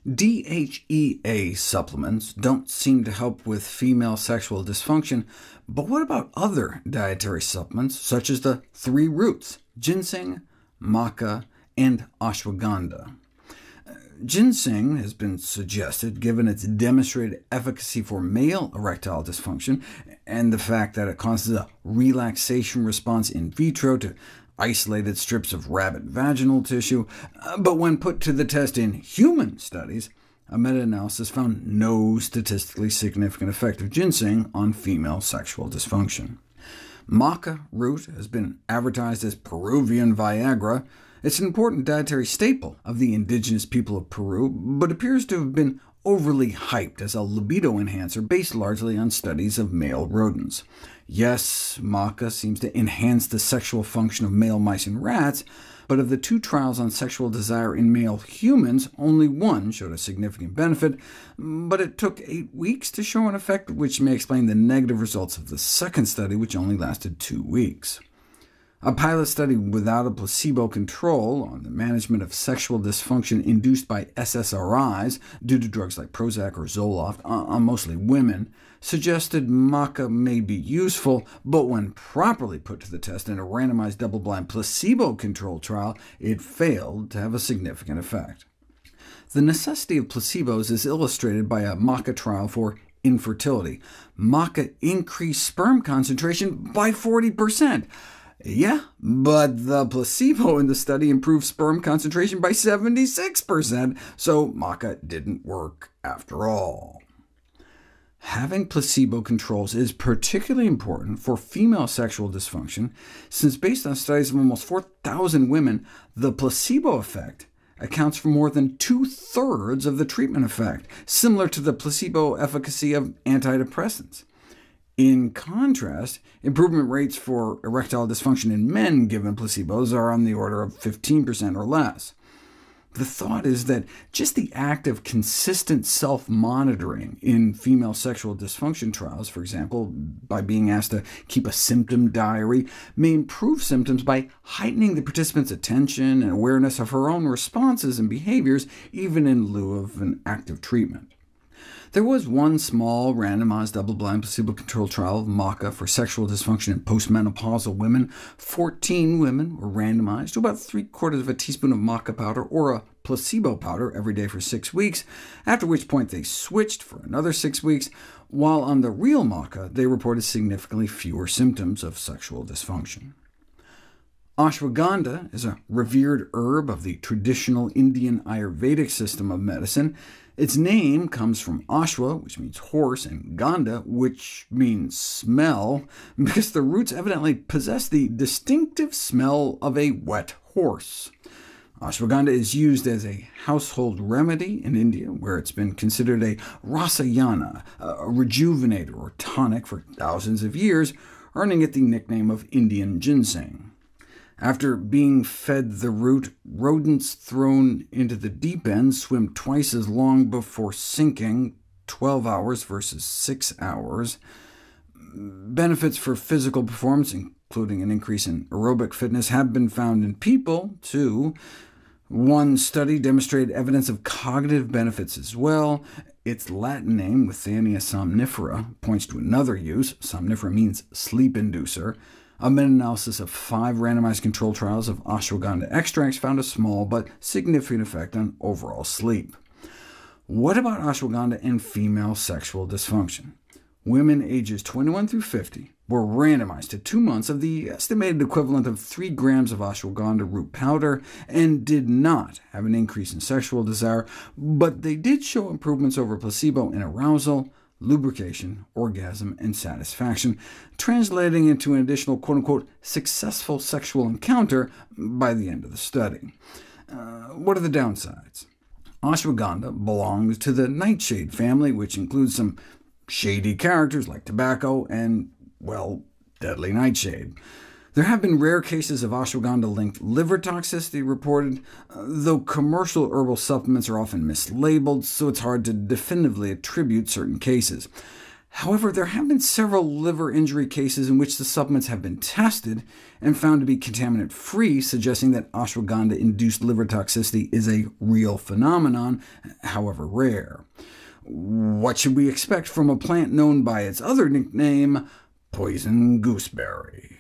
DHEA supplements don't seem to help with female sexual dysfunction, but what about other dietary supplements, such as the three roots, ginseng, maca, and ashwagandha? Ginseng has been suggested, given its demonstrated efficacy for male erectile dysfunction, and the fact that it causes a relaxation response in vitro to isolated strips of rabbit vaginal tissue, but when put to the test in human studies, a meta-analysis found no statistically significant effect of ginseng on female sexual dysfunction. Maca root has been advertised as Peruvian Viagra. It's an important dietary staple of the indigenous people of Peru, but appears to have been overly hyped as a libido enhancer based largely on studies of male rodents. Yes, maca seems to enhance the sexual function of male mice and rats, but of the two trials on sexual desire in male humans, only one showed a significant benefit, but it took 8 weeks to show an effect, which may explain the negative results of the second study, which only lasted 2 weeks. A pilot study without a placebo control on the management of sexual dysfunction induced by SSRIs due to drugs like Prozac or Zoloft on mostly women suggested maca may be useful, but when properly put to the test in a randomized double-blind placebo-controlled trial, it failed to have a significant effect. The necessity of placebos is illustrated by a maca trial for infertility. Maca increased sperm concentration by 40%. Yeah, but the placebo in the study improved sperm concentration by 76%, so maca didn't work after all. Having placebo controls is particularly important for female sexual dysfunction, since based on studies of almost 4,000 women, the placebo effect accounts for more than 2/3 of the treatment effect, similar to the placebo efficacy of antidepressants. In contrast, improvement rates for erectile dysfunction in men given placebos are on the order of 15% or less. The thought is that just the act of consistent self-monitoring in female sexual dysfunction trials, for example, by being asked to keep a symptom diary, may improve symptoms by heightening the participant's attention and awareness of her own responses and behaviors, even in lieu of an active treatment. There was one small, randomized, double-blind, placebo-controlled trial of maca for sexual dysfunction in postmenopausal women. 14 women were randomized to about 3/4 of a teaspoon of maca powder or a placebo powder every day for 6 weeks, after which point they switched for another 6 weeks, while on the real maca they reported significantly fewer symptoms of sexual dysfunction. Ashwagandha is a revered herb of the traditional Indian Ayurvedic system of medicine. Its name comes from ashwa, which means horse, and gandha, which means smell, because the roots evidently possess the distinctive smell of a wet horse. Ashwagandha is used as a household remedy in India, where it's been considered a rasayana, a rejuvenator or tonic for thousands of years, earning it the nickname of Indian ginseng. After being fed the root, rodents thrown into the deep end swim twice as long before sinking, 12 hours versus 6 hours. Benefits for physical performance, including an increase in aerobic fitness, have been found in people, too. One study demonstrated evidence of cognitive benefits as well. Its Latin name, Withania somnifera, points to another use. Somnifera means sleep inducer. A meta-analysis of 5 randomized controlled trials of ashwagandha extracts found a small but significant effect on overall sleep. What about ashwagandha and female sexual dysfunction? Women ages 21 through 50 were randomized to 2 months of the estimated equivalent of 3 grams of ashwagandha root powder, and did not have an increase in sexual desire, but they did show improvements over placebo in arousal, lubrication, orgasm, and satisfaction, translating into an additional quote-unquote successful sexual encounter by the end of the study. What are the downsides? Ashwagandha belongs to the nightshade family, which includes some shady characters like tobacco and, well, deadly nightshade. There have been rare cases of ashwagandha-linked liver toxicity reported, though commercial herbal supplements are often mislabeled, so it's hard to definitively attribute certain cases. However, there have been several liver injury cases in which the supplements have been tested and found to be contaminant-free, suggesting that ashwagandha-induced liver toxicity is a real phenomenon, however rare. What should we expect from a plant known by its other nickname, poison gooseberry?